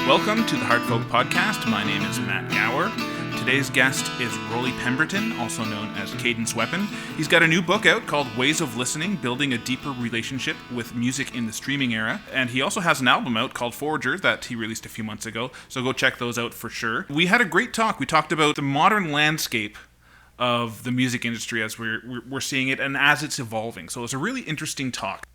Welcome to the Hard Folk Podcast. My name is Matt Gower. Today's guest is Rollie Pemberton, also known as Cadence Weapon. He's got a new book out called Ways of Listening, Building a Deeper Relationship with Music in the Streaming Era. And he also has an album out called Forager that he released a few months ago, so go check those out for sure. We had a great talk. We talked about the modern landscape of the music industry as we're seeing it and as it's evolving. So it's a really interesting talk.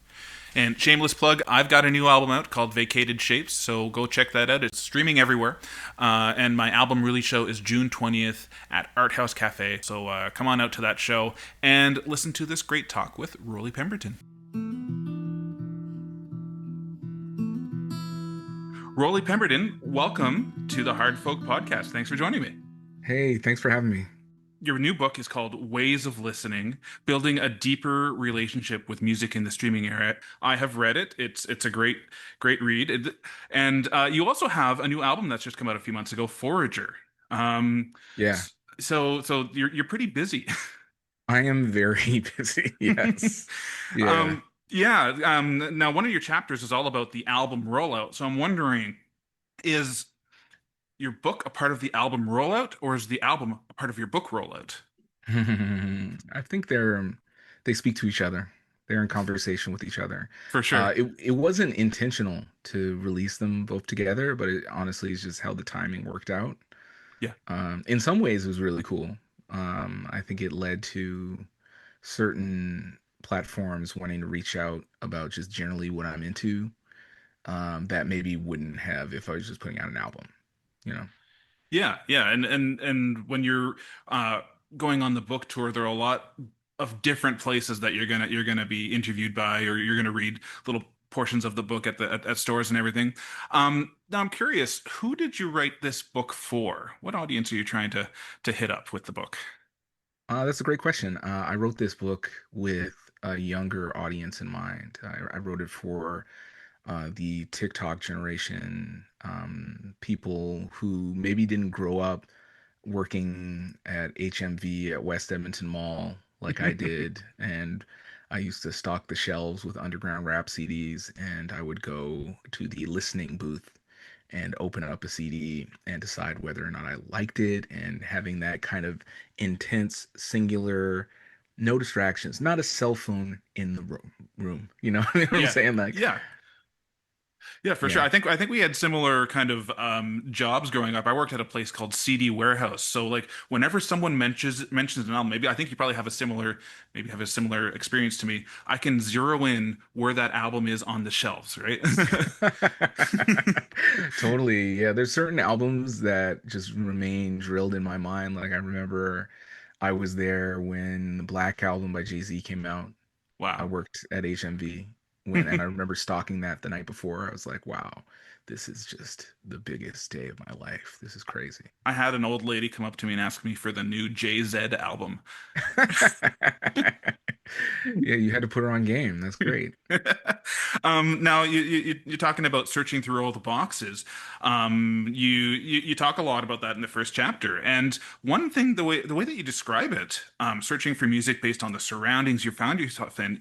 And shameless plug, I've got a new album out called Vacated Shapes, so go check that out. It's streaming everywhere. And my album release show is June 20th at Art House Cafe. So come on out to that show and listen to this great talk with Rollie Pemberton. Rollie Pemberton, welcome to the Hard Folk Podcast. Thanks for joining me. Hey, thanks for having me. Your new book is called Ways of Listening, Building a Deeper Relationship with Music in the Streaming Era. I have read it. It's a great read. And you also have a new album that's just come out a few months ago, Forager. Yeah, So you're pretty busy. I am very busy. Yes. Yeah. Now, one of your chapters is all about the album rollout. So I'm wondering, is your book a part of the album rollout, or is the album a part of your book rollout? I think they speak to each other. They're in conversation with each other. For sure. It wasn't intentional to release them both together, but it honestly is just how the timing worked out. Yeah. In some ways, it was really cool. I think it led to certain platforms wanting to reach out about just generally what I'm into, that maybe wouldn't have if I was just putting out an album, you know? Yeah, and when you're going on the book tour, there are a lot of different places that you're gonna be interviewed by, or you're gonna read little portions of the book at stores and everything. Now I'm curious, who did you write this book for? What audience are you trying to hit up with the book? That's a great question. I wrote this book with a younger audience in mind. I wrote it for the TikTok generation, people who maybe didn't grow up working at HMV at West Edmonton Mall like I did. And I used to stock the shelves with underground rap CDs, and I would go to the listening booth and open up a CD and decide whether or not I liked it, and having that kind of intense, singular, no distractions, not a cell phone in the room. You know what I'm Yeah, saying? Like, yeah. Yeah, for sure. yeah. I think we had similar kind of jobs growing up. I worked at a place called CD Warehouse. So like whenever someone mentions an album, maybe I think you probably have a similar experience to me. I can zero in where that album is on the shelves, right? Totally. Yeah, there's certain albums that just remain drilled in my mind. Like I remember I was there when the Black Album by Jay-Z came out. I Wow. worked at HMV when, and I remember stalking that the night before. I was like, wow, this is just the biggest day of my life. This is crazy. I had an old lady come up to me and ask me for the new Jay-Z album. Yeah, you had to put her on game. That's great. Now you're talking about searching through all the boxes. You talk a lot about that in the first chapter, and one thing, the way that you describe it, searching for music based on the surroundings you found yourself in,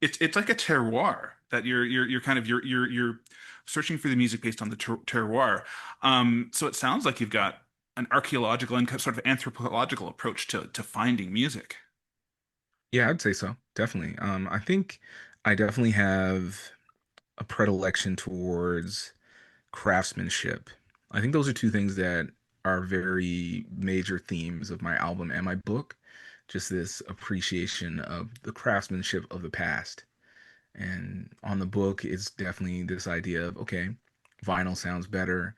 it's like a terroir that you're kind of you're searching for the music based on the terroir. So it sounds like you've got an archaeological and sort of anthropological approach to finding music. Yeah, I'd say so. Definitely. I think I definitely have a predilection towards craftsmanship. I think those are two things that are very major themes of my album and my book. Just this appreciation of the craftsmanship of the past. And on the book, it's definitely this idea of, okay, vinyl sounds better.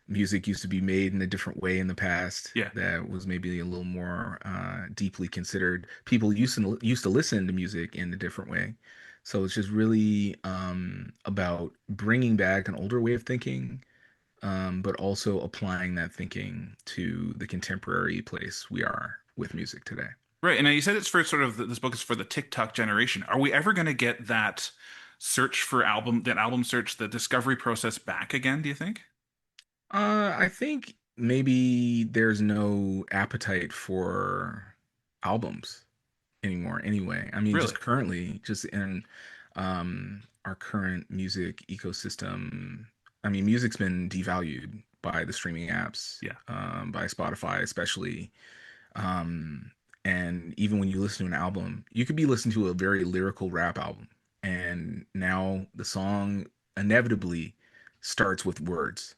Music used to be made in a different way in the past Yeah. that was maybe a little more deeply considered. People used to listen to music in a different way. So it's just really about bringing back an older way of thinking, but also applying that thinking to the contemporary place we are with music today. Right, and you said it's for sort of this book is for the TikTok generation. Are we ever going to get that album search, the discovery process back again, do you think? I think maybe there's no appetite for albums anymore anyway. I mean, Really? just currently, just in our current music ecosystem, I mean, music's been devalued by the streaming apps, Yeah. by Spotify especially. Um, and even when you listen to an album, you could be listening to a very lyrical rap album, and now the song inevitably starts with words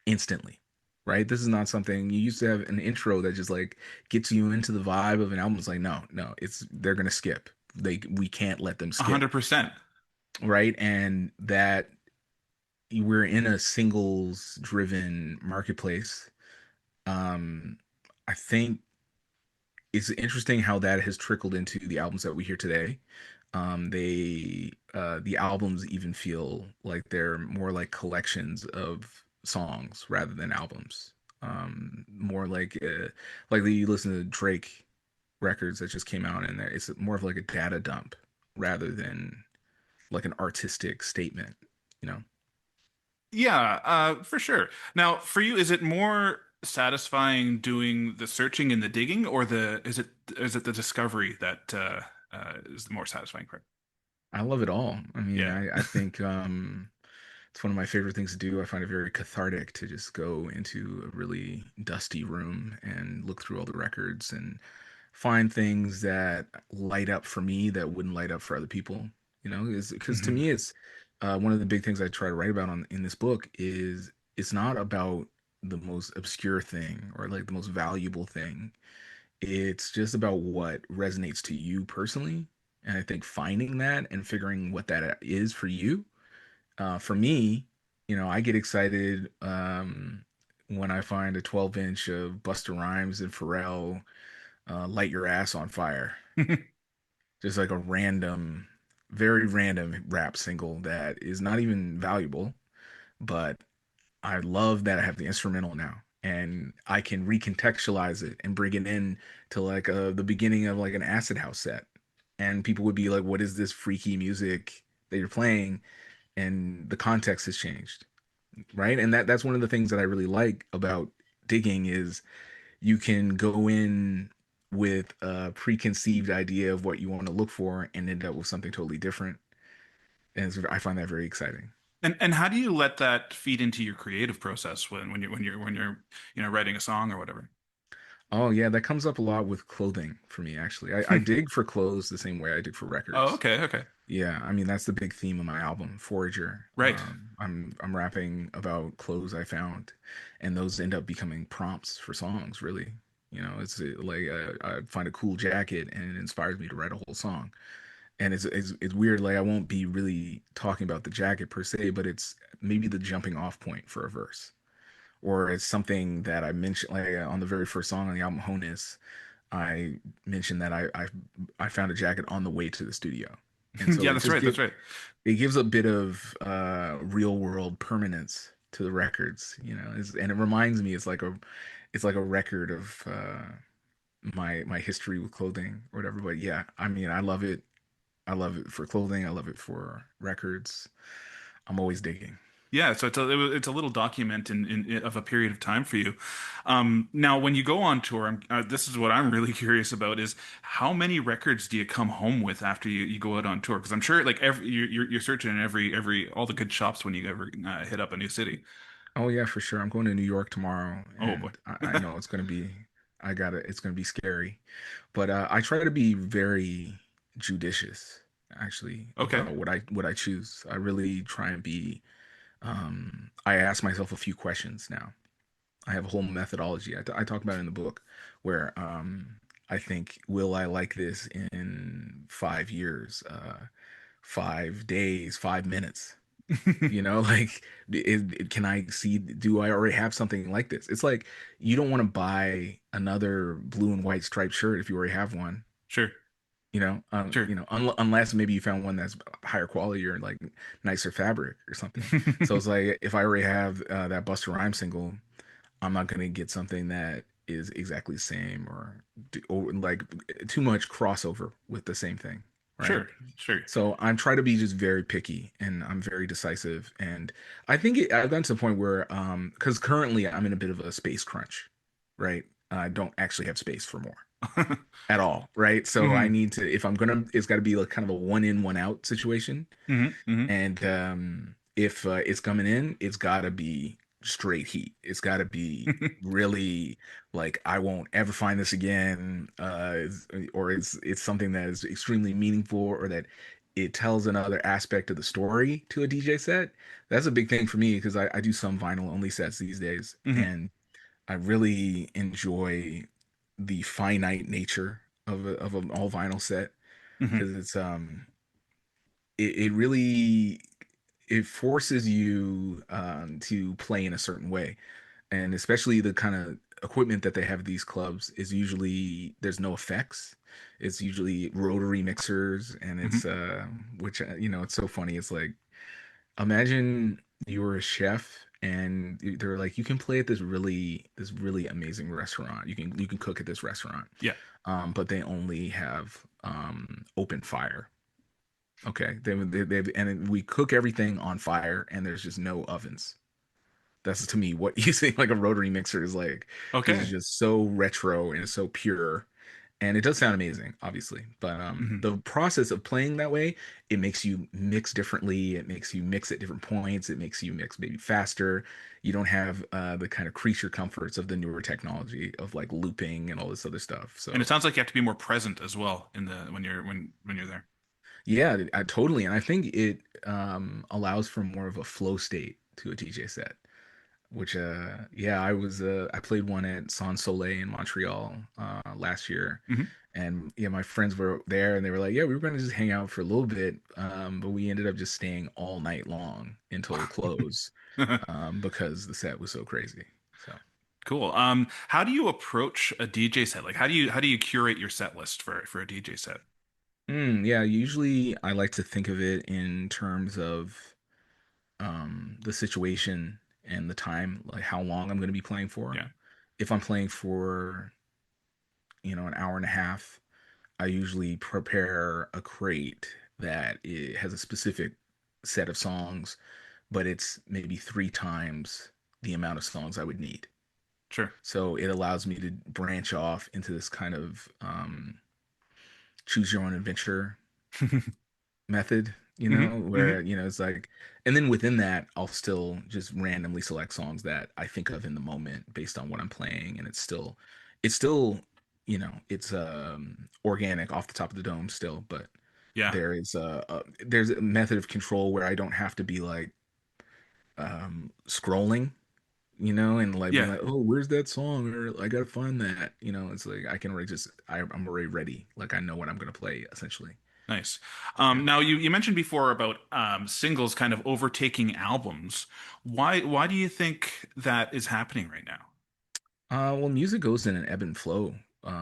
instantly, right? This is not something you used to have an intro that just like gets you into the vibe of an album. It's like, no, no, it's they're gonna skip. We can't let them skip, 100%. right? And that we're in a singles driven marketplace. Um, I think it's interesting how that has trickled into the albums that we hear today. The albums even feel like they're more like collections of songs rather than albums. More like you listen to Drake records that just came out, and there it's more of like a data dump rather than like an artistic statement, you know? Yeah, for sure. Now, for you, is it more satisfying doing the searching and the digging, or the is it the discovery that is the more satisfying part? I love it all. I mean, Yeah. I think it's one of my favorite things to do. I find it very cathartic to just go into a really dusty room and look through all the records and find things that light up for me that wouldn't light up for other people. You know, is because to Hmm. me, it's one of the big things I try to write about in this book is it's not about the most obscure thing or like the most valuable thing. It's just about what resonates to you personally. And I think finding that and figuring what that is for you, for me, I get excited when I find a 12-inch of Busta Rhymes and Pharrell, "Light Your Ass on Fire." Just like a random, very random rap single that is not even valuable, but I love that I have the instrumental now and I can recontextualize it and bring it in to like the beginning of like an acid house set. And people would be like, "What is this freaky music that you're playing?" And the context has changed, right? And that's one of the things that I really like about digging is you can go in with a preconceived idea of what you want to look for and end up with something totally different. And I find that very exciting. And how do you let that feed into your creative process when you're writing a song or whatever? Oh yeah, that comes up a lot with clothing for me actually. I dig for clothes the same way I dig for Oh, records. okay, okay. Yeah, I mean that's the big theme of my album, Forager. Right. I'm rapping about clothes I found, and those end up becoming prompts for songs. Really, it's like I find a cool jacket and it inspires me to write a whole song. And it's weird. Like I won't be really talking about the jacket per se, but it's maybe the jumping off point for a verse, or it's something that I mentioned like on the very first song on the album Honus. I mentioned that I found a jacket on the way to the studio, and so Yeah, that's right. That's right. it gives a bit of real world permanence to the records, and it reminds me it's like a record of my history with clothing or whatever. But yeah, I mean, I love it. I love it for clothing. I love it for records. I'm always digging. Yeah, so it's a little document of a period of time for you. Now, when you go on tour, this is what I'm really curious about is how many records do you come home with after you go out on tour? Because I'm sure like you're searching in every all the good shops when you ever hit up a new city. Oh yeah, for sure. I'm going to New York tomorrow, Oh boy. and I know it's gonna be. I got it. It's gonna be scary, but I try to be very judicious, actually, Okay. about what I choose. I really try and be. I ask myself a few questions now. I have a whole methodology I talk about in the book, where I think, will I like this in 5 years, 5 days, 5 minutes? Like, can I see, do I already have something like this? It's like you don't want to buy another blue and white striped shirt if you already have one, Sure. Sure. unless maybe you found one that's higher quality or like nicer fabric or something. So it's like if I already have that Busta Rhymes single, I'm not gonna get something that is exactly the same or like too much crossover with the same thing, right? Sure. Sure. So I'm trying to be just very picky and I'm very decisive. And I think I've gotten to the point where, because currently I'm in a bit of a space crunch, right? I don't actually have space for more at all, right? So I Hmm. need to, if I'm gonna, it's got to be like kind of a one in, one out situation. Hmm. Hmm. And if it's coming in, it's got to be straight heat. It's got to be really like I won't ever find this again, or it's something that is extremely meaningful, or that it tells another aspect of the story to a DJ set. That's a big thing for me because I do some vinyl only sets these days, Hmm. and I really enjoy the finite nature of an all vinyl set Hmm. because it really it forces you to play in a certain way, and especially the kind of equipment that they have at these clubs is usually there's no effects. It's usually rotary mixers, and Hmm. it's which it's so funny. It's like imagine you were a chef and they're like you can play at this really amazing restaurant. You can cook at this restaurant, Yeah. but they only have open fire. Okay, and we cook everything on fire, and there's just no ovens. That's to me what you think like a rotary mixer is like, because it's Okay. just so retro and it's so pure, and it does sound amazing, obviously. But Hmm. the process of playing that way, it makes you mix differently. It makes you mix at different points. It makes you mix maybe faster. You don't have the kind of creature comforts of the newer technology of like looping and all this other stuff. And it So sounds like you have to be more present as well in the when you're there. yeah, I totally, and I think it allows for more of a flow state to a DJ set. Which yeah, I played one at Sans Soleil in Montreal last year, Hmm. and yeah, my friends were there and they were like, yeah, we were gonna just hang out for a little bit, but we ended up just staying all night long until close, because the set was so crazy. So Cool. How do you approach a DJ set? Like, how do you curate your set list for a DJ set? yeah, usually I like to think of it in terms of the situation and the time, like how long I'm going to be playing for. Yeah. If I'm playing for an hour and a half, I usually prepare a crate that it has a specific set of songs, but it's maybe three times the amount of songs I would need. Sure. So it allows me to branch off into this kind of choose your own adventure method, Hmm. where, Hmm. it's like, and then within that, I'll still just randomly select songs that I think of in the moment based on what I'm playing. And it's still, it's organic off the top of the dome still, but Yeah. there's a method of control where I don't have to be like scrolling, and like being Yeah. like, oh, where's that song? Or I gotta find that. It's like I can already I'm already ready. Like I know what I'm gonna play essentially. Nice. Yeah. Now you mentioned before about singles kind of overtaking albums. Why do you think that is happening right now? Well, music goes in an ebb and flow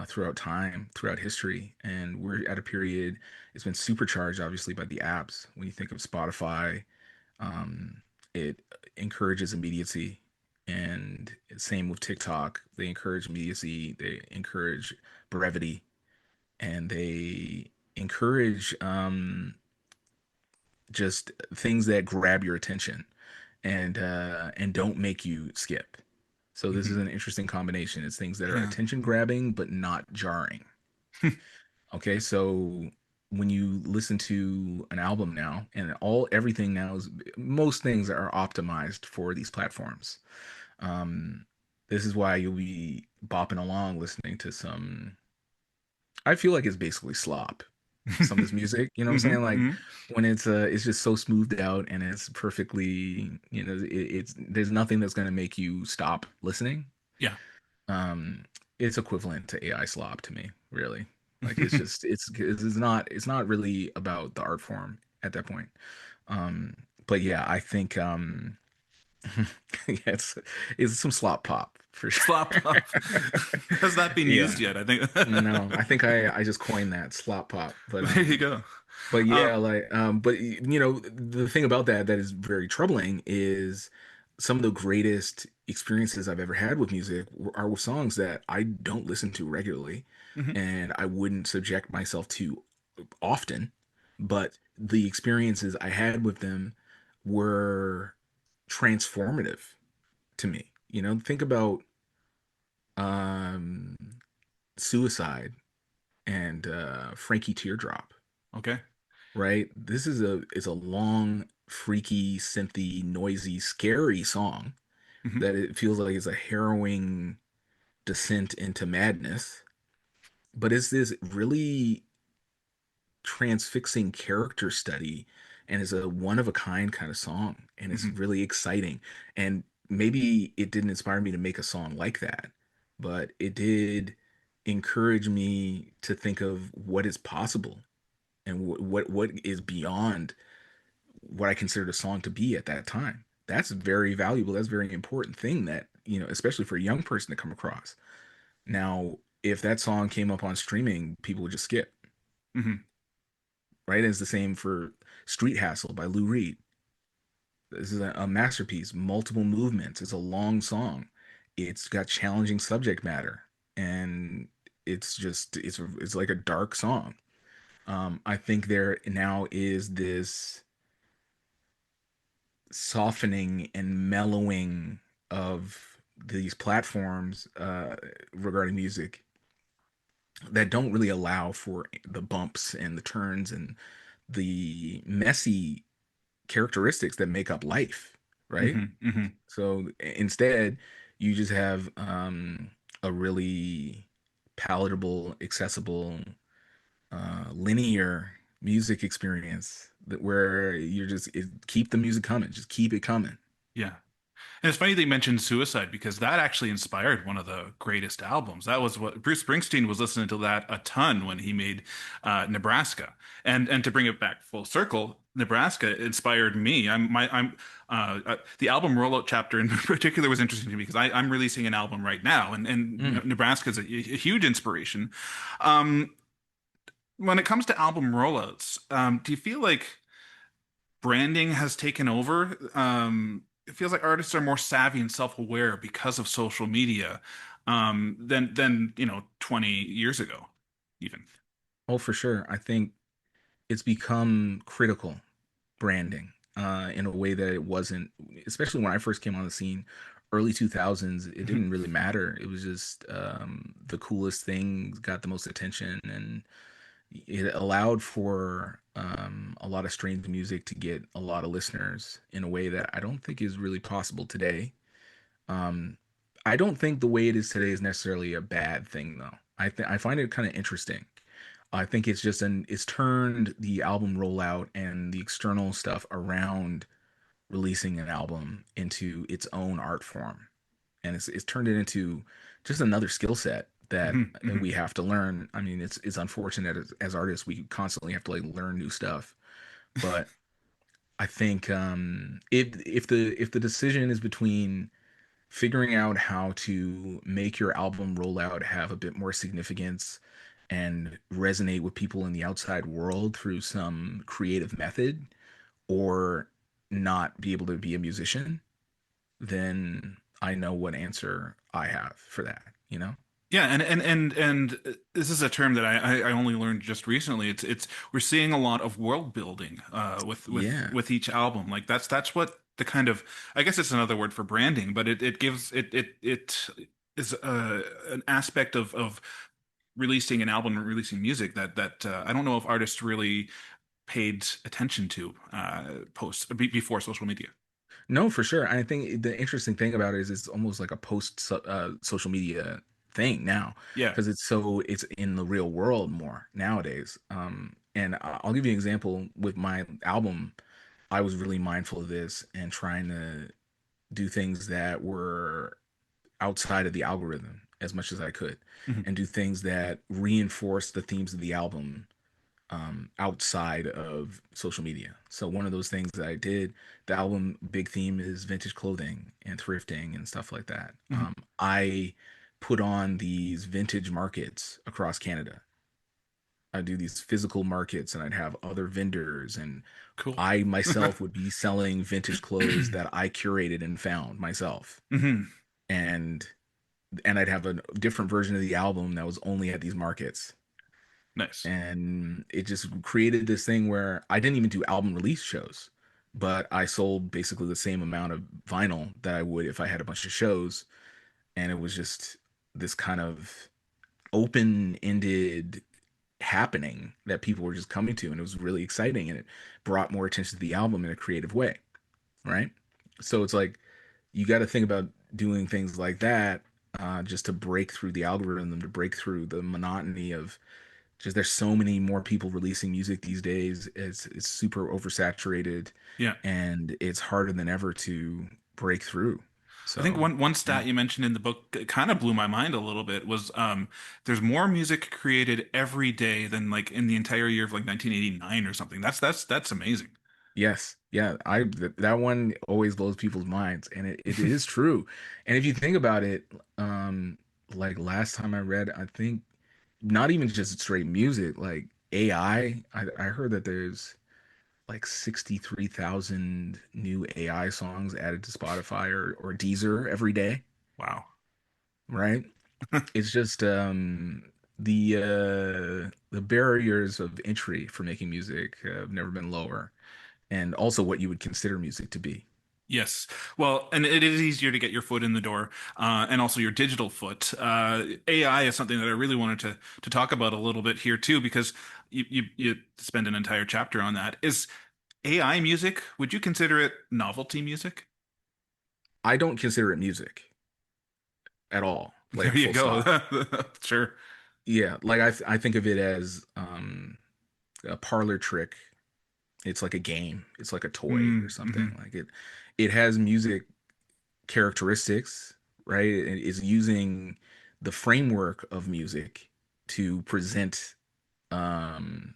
throughout time, throughout history, and we're at a period. It's been supercharged, obviously, by the apps. When you think of Spotify, um, it encourages immediacy, and same with TikTok. They encourage immediacy. They encourage brevity, and they encourage just things that grab your attention and don't make you skip. So this is Hmm. an interesting combination. It's things that are Yeah. attention grabbing but not jarring. Okay, so when you listen to an album now, and everything now is most things are optimized for these platforms. Um, this is why you'll be bopping along listening to some. I feel like it's basically slop. Some of this music, you know what I'm Hmm. saying? Like Hmm. when it's just so smoothed out and it's perfectly, it's there's nothing that's gonna make you stop listening. Yeah. um it's equivalent to AI slop to me, really. Like it's not really about the art form at that point. But yeah, I think yeah, it's some slop pop for sure. Slop up. Has that been Yeah. used yet? I think. No, I think I just coined that slop pop. But There you go. yeah, Um, like but the thing about that is very troubling is some of the greatest experiences I've ever had with music are with songs that I don't listen to regularly mhm. and I wouldn't subject myself to often, but the experiences I had with them were transformative to me. Think about um Suicide and Frankie Teardrop. Okay. Right? This is a long freaky, synthy, noisy, scary song Hmm. that it feels like it's a harrowing descent into madness, but it's this really transfixing character study and is a one of a kind kind of song and it's Hmm. really exciting. And maybe it didn't inspire me to make a song like that, but it did encourage me to think of what is possible and what is beyond what I considered a song to be at that time. That's very valuable. That's a very important thing that, especially for a young person to come across. Now, if that song came up on streaming, people would just skip, Hmm. right? It's the same for Street Hassle by Lou Reed. This is a masterpiece, multiple movements. It's a long song. It's got challenging subject matter, and it's like a dark song. I think there now is this softening and mellowing of these platforms regarding music that don't really allow for the bumps and the turns and the messy characteristics that make up life, right? Hmm. Hmm. So instead, you just have a really palatable, accessible, linear music experience that where keep the music coming, just keep it coming. Yeah. And it's funny they mentioned Suicide because that actually inspired one of the greatest albums. That was what Bruce Springsteen was listening to that a ton when he made Nebraska. And to bring it back full circle, Nebraska inspired me. The album Rollout chapter in particular was interesting to me because I'm releasing an album right now, and Mm. Nebraska is a huge inspiration. Um, when it comes to album rollouts, do you feel like branding has taken over? It feels like artists are more savvy and self-aware because of social media, than 20 years ago, even. Oh, for sure. I think it's become critical branding in a way that it wasn't, especially when I first came on the scene, early 2000s. It Mhm. didn't really matter. It was just the coolest thing, got the most attention, and it allowed for a lot of strange music to get a lot of listeners in a way that I don't think is really possible today. Um, I don't think the way it is today is necessarily a bad thing, though. I find it kind of interesting. I think it's turned the album rollout and the external stuff around releasing an album into its own art form, and it's turned it into just another skill set that Mhm. Mhm. we have to learn. I mean, it's unfortunate as artists we constantly have to like learn new stuff, but I think if the decision is between figuring out how to make your album rollout have a bit more significance and resonate with people in the outside world through some creative method, or not be able to be a musician, then I know what answer I have for that, you know? Yeah, and this is a term that I only learned just recently. It's we're seeing a lot of world building Yeah. with each album. Like that's what the kind of, I guess it's another word for branding, but it gives it is an aspect of releasing an album and releasing music that I don't know if artists really paid attention to before social media. No, for sure. I think the interesting thing about it is it's almost like a social media thing now, Yeah. because it's in the real world more nowadays. And I'll give you an example with my album. I was really mindful of this and trying to do things that were outside of the algorithm as much as I could, Mhm. and do things that reinforce the themes of the album outside of social media. So one of those things that I did, the album big theme is vintage clothing and thrifting and stuff like that. Mhm. I put on these vintage markets across Canada. I do these physical markets and I'd have other vendors, and Cool. I myself would be selling vintage clothes that I curated and found myself. Hmm. And I'd have a different version of the album that was only at these markets. Nice. And it just created this thing where I didn't even do album release shows, but I sold basically the same amount of vinyl that I would if I had a bunch of shows. And it was just this kind of open-ended happening that people were just coming to, and it was really exciting, and it brought more attention to the album in a creative way, right? So it's like you got to think about doing things like that, just to break through the algorithm, to break through the monotony of just there's so many more people releasing music these days. It's super oversaturated, Yeah. and it's harder than ever to break through. I think So, one yeah. stat you mentioned in the book kind of blew my mind a little bit was there's more music created every day than like in the entire year of like 1989 or something. That's amazing. Yes, yeah, that one always blows people's minds, and it is true. And if you think about it, like last time I read, I think not even just straight music, like AI, I heard that there's like 63,000 new AI songs added to Spotify or Deezer every day, Wow. right? It's just the barriers of entry for making music have never been lower, and also what you would consider music to be. Yes. Well, and it is easier to get your foot in the door, and also your digital foot. AI is something that I really wanted to talk about a little bit here too, because you spend an entire chapter on that. Is AI music, would you consider it novelty music? I don't consider it music at all, There like you full go. stop. Sure. Yeah, like I think of it as a parlor trick. It's like a game. It's like a toy or something. Mm-hmm. Like it has music characteristics, right? It is using the framework of music to present um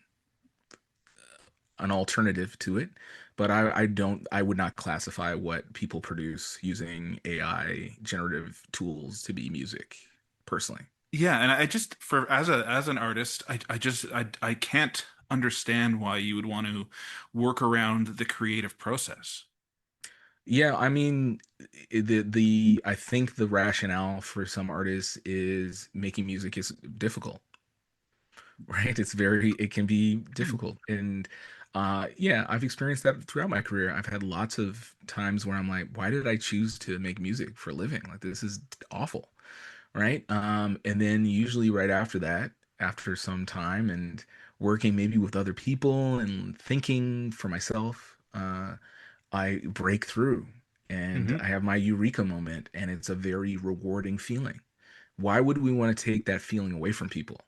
an alternative to it. But I would not classify what people produce using AI generative tools to be music, personally. Yeah, and I just for as an artist, I can't understand why you would want to work around the creative process. Yeah, I mean, the I think the rationale for some artists is making music is difficult, right? It can be difficult. And yeah, I've experienced that throughout my career. I've had lots of times where I'm like, why did I choose to make music for a living? Like this is awful, right? And then usually right after that, after some time and working maybe with other people and thinking for myself, I break through and Hmm. I have my eureka moment, and it's a very rewarding feeling. Why would we want to take that feeling away from people?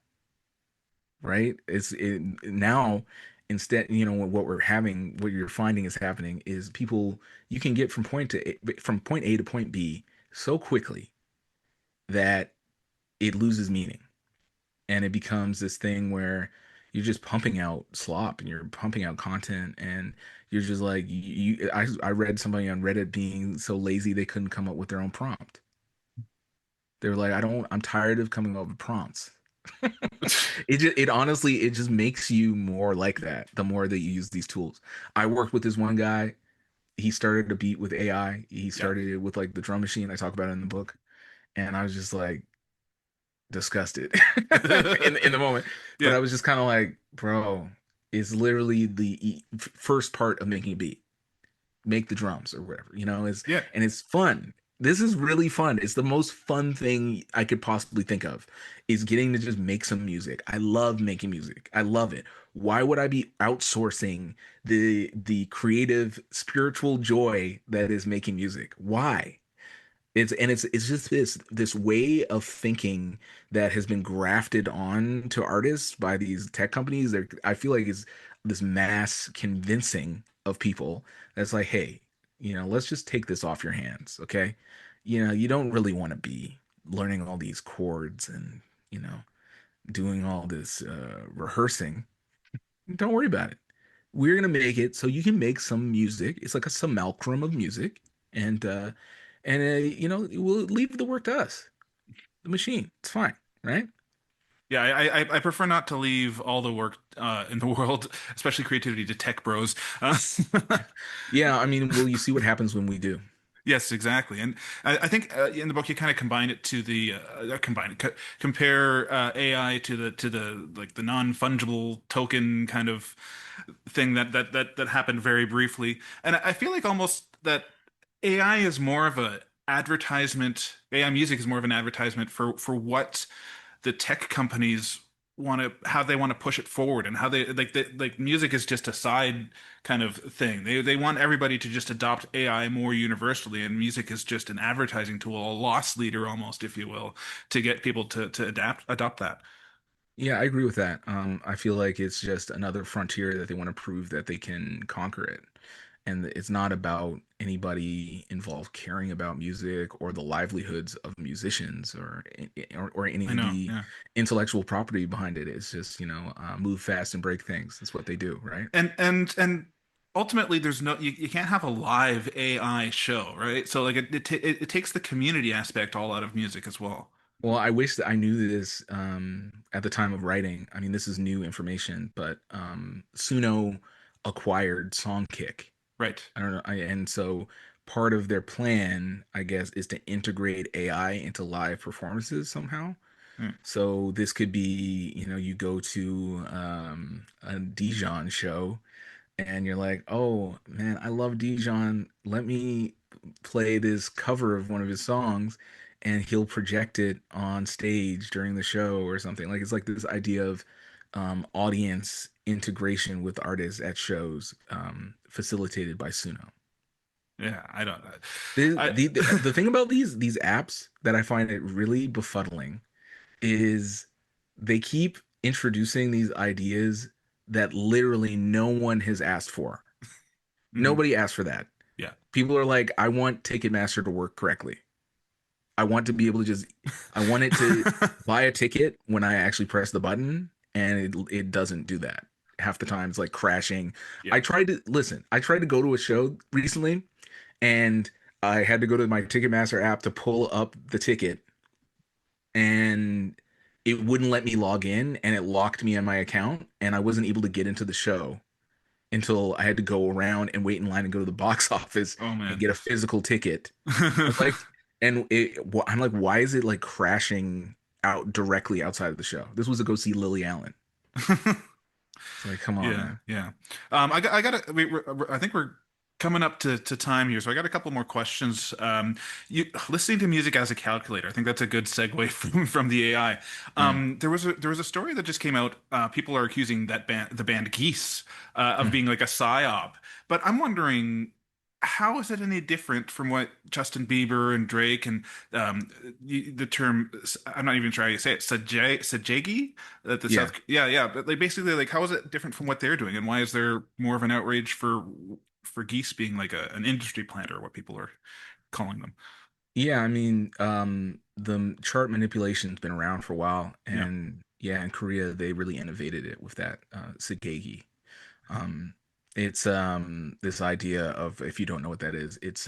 Right? Now instead, what you're finding is happening is people you can get from point A to point B so quickly that it loses meaning, and it becomes this thing where you're just pumping out slop and you're pumping out content, and you're just like I read somebody on Reddit being so lazy they couldn't come up with their own prompt. They were like, I'm tired of coming up with prompts. It honestly it just makes you more like that the more that you use these tools. I worked with this one guy. He started a beat with AI. He Yeah. started it with like the drum machine. I talk about it in the book, and I was just like disgusted in the moment. But Yeah. I was just kind of like, bro, it's literally the first part of making a beat. Make the drums or whatever, is Yeah. and it's fun. This is really fun. It's the most fun thing I could possibly think of is getting to just make some music. I love making music. I love it. Why would I be outsourcing the creative spiritual joy that is making music? Why? It's just this way of thinking that has been grafted on to artists by these tech companies. I feel like it's this mass convincing of people that's like, hey, let's just take this off your hands, okay? You don't really want to be learning all these chords and you know doing all this rehearsing. Don't worry about it. We're gonna make it so you can make some music. It's like a simulacrum of music, and we'll leave the work to us, the machine. It's fine, right? Yeah, I prefer not to leave all the work in the world, especially creativity, to tech bros. Yeah, I mean, well, you see what happens when we do. Yes, exactly. And I think in the book you kind of combine it to the combine it, compare AI to the like the non-fungible token kind of thing that happened very briefly. And I feel like almost that AI is more of a advertisement. AI music is more of an advertisement for what the tech companies want to how they want to push it forward, and how like music is just a side kind of thing. They want everybody to just adopt AI more universally, and music is just an advertising tool, a loss leader almost, if you will, to get people to adopt that. Yeah, I agree with that. I feel like it's just another frontier that they want to prove that they can conquer it. And it's not about anybody involved caring about music or the livelihoods of musicians or any I of know, the yeah. intellectual property behind it. It's just, move fast and break things. That's what they do, right? And ultimately there's no you can't have a live AI show, right? So like it takes the community aspect all out of music as well. Well, I wish that I knew this at the time of writing. I mean, this is new information, but Suno acquired Songkick. Right. I don't know. And so part of their plan, I guess, is to integrate AI into live performances somehow. Hmm. So this could be, you go to a Dijon show and you're like, oh man, I love Dijon. Let me play this cover of one of his songs, and he'll project it on stage during the show or something. Like it's like this idea of audience integration with artists at shows, facilitated by Suno. Yeah, I don't The, I the the thing about these apps that I find it really befuddling is they keep introducing these ideas that literally no one has asked for. mhm. Nobody asked for that. Yeah. People are like, I want Ticketmaster to work correctly. I want to be able to I want it to buy a ticket when I actually press the button, and it doesn't do that. Half the time it's like crashing. Yeah. I tried to go to a show recently, and I had to go to my Ticketmaster app to pull up the ticket, and it wouldn't let me log in, and it locked me on my account, and I wasn't able to get into the show until I had to go around and wait in line and go to the box office Oh and man. get a physical ticket. I'm like, I'm like, why is it like crashing out directly outside of the show? This was to go see Lily Allen. It's like, come on, Yeah, man. yeah. I got to. I think we're coming up to time here, so I got a couple more questions. Listening to music as a calculator. I think that's a good segue from the AI. Mm, There was a story that just came out. People are accusing the band Geese, of mm. being like a psyop. But I'm wondering, how is it any different from what Justin Bieber and Drake and the term, I'm not even sure how you say it, Sajegi, that the Yeah. South, yeah, yeah, but like basically, like, how is it different from what they're doing, and why is there more of an outrage for Geese being like an industry plant, or what people are calling them? Yeah, I mean, the chart manipulation's been around for a while, Yeah. and yeah, in Korea they really innovated it with that Sagegi. Um, it's this idea of, if you don't know what that is, it's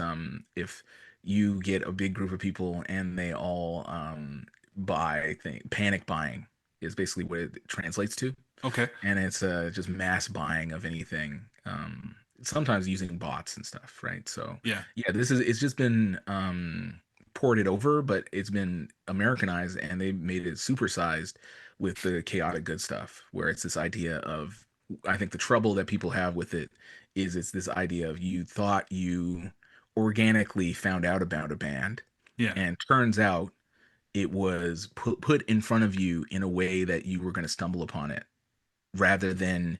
if you get a big group of people and they all panic buying is basically what it translates to, Okay. and it's just mass buying of anything. Sometimes using bots and stuff, right? So Yeah. yeah, it's just been ported over, but it's been Americanized, and they made it supersized with the chaotic good stuff, where it's this idea of, I think the trouble that people have with it is it's this idea of, you thought you organically found out about a band, Yeah. and turns out it was put in front of you in a way that you were going to stumble upon it, rather than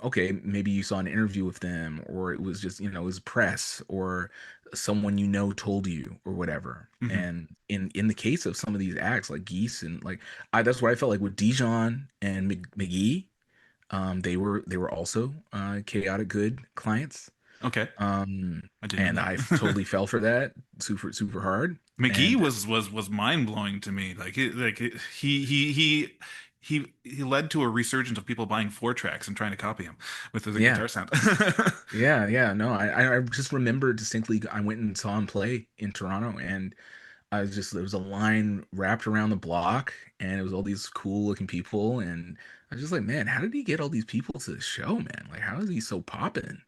okay, maybe you saw an interview with them, or it was just, it was press, or someone told you, or whatever. Hmm. And in the case of some of these acts like Geese, and like, that's what I felt like with Dijon and McGee. They were also chaotic good clients. Okay. I didn't And know I that. totally fell for that super super hard. McGee And was mind blowing to me. He led to a resurgence of people buying four tracks and trying to copy him with the yeah, guitar sound. yeah, no, I just remember distinctly, I went and saw him play in Toronto, and there was a line wrapped around the block, and it was all these cool looking people, and I was just like, man, how did he get all these people to the show, man? Like, how is he so poppin'?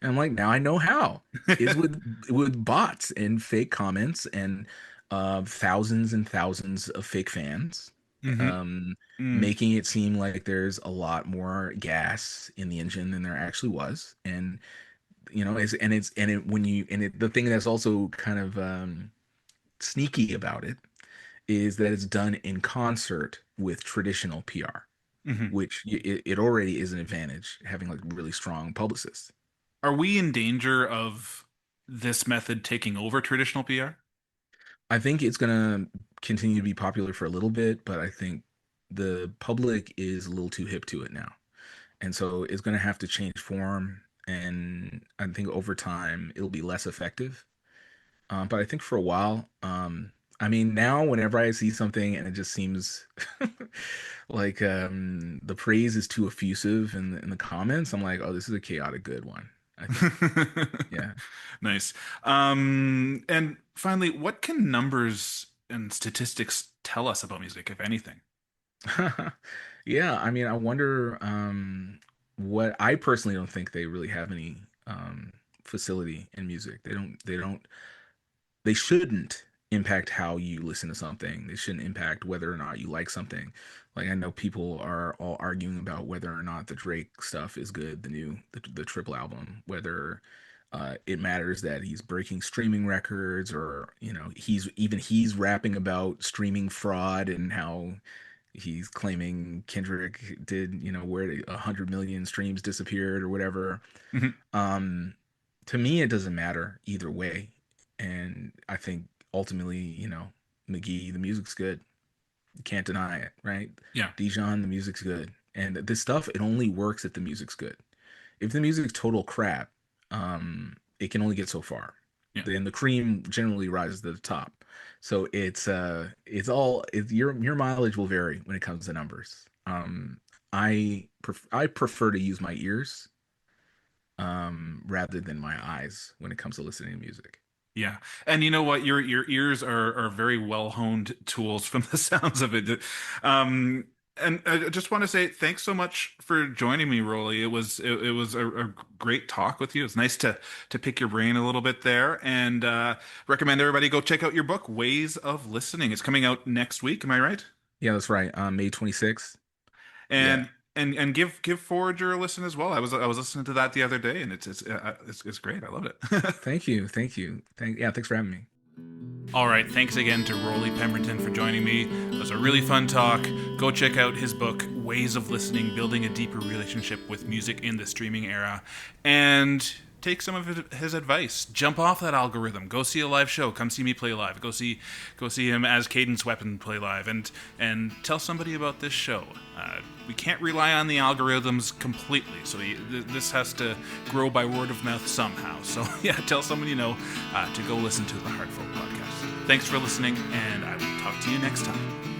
And I'm like, now I know how. It's with bots and fake comments, and thousands and thousands of fake fans, Hmm. um, Mm. making it seem like there's a lot more gas in the engine than there actually was. And the thing that's also kind of sneaky about it is that it's done in concert with traditional PR, Hmm. which it already is an advantage having like really strong publicists. Are we in danger of this method taking over traditional PR? I think it's gonna continue to be popular for a little bit, but I think the public is a little too hip to it now. And so it's gonna have to change form, and I think over time it'll be less effective. But I think for a while, I mean, now whenever I see something and it just seems like the praise is too effusive in the comments, I'm like, oh, this is a chaotic good one, I think. Yeah. Nice. And finally, what can numbers and statistics tell us about music, if anything? Yeah, I mean, I wonder what I personally don't think they really have any facility in music. They shouldn't impact how you listen to something. They shouldn't impact whether or not you like something. Like I know people are all arguing about whether or not the Drake stuff is good, the triple album, whether it matters that he's breaking streaming records, or he's rapping about streaming fraud and how he's claiming Kendrick did, where 100 million streams disappeared or whatever. Mhm. Um, to me, it doesn't matter either way. And I think ultimately, McGee, the music's good. You can't deny it, right? Yeah, Dijon, the music's good. And this stuff, it only works if the music's good. If the music's total crap, it can only get so far. yeah, Then the cream generally rises to the top. So your mileage will vary when it comes to numbers. I prefer to use my ears rather than my eyes when it comes to listening to music. yeah. And you know what? Your ears are very well honed tools from the sounds of it. Um, and I just want to say thanks so much for joining me, Rolly. It was a great talk with you. It's nice to pick your brain a little bit there, and recommend everybody go check out your book, Ways of Listening. It's coming out next week. Am I right? Yeah, that's right. May 26th. Yeah. And and give Forager a listen as well. I was listening to that the other day, and it's great. I love it. Thank you. Thank you. Thanks for having me. All right, thanks again to Rollie Pemberton for joining me. It was a really fun talk. Go check out his book, Ways of Listening: Building a Deeper Relationship with Music in the Streaming Era, and take some of his advice. Jump off that algorithm. Go see a live show. Come see me play live. Go see him as Cadence Weapon play live, and tell somebody about this show. We can't rely on the algorithms completely, so this has to grow by word of mouth somehow. So yeah, tell someone you know to go listen to the Heartful podcast. Thanks for listening, and I will talk to you next time.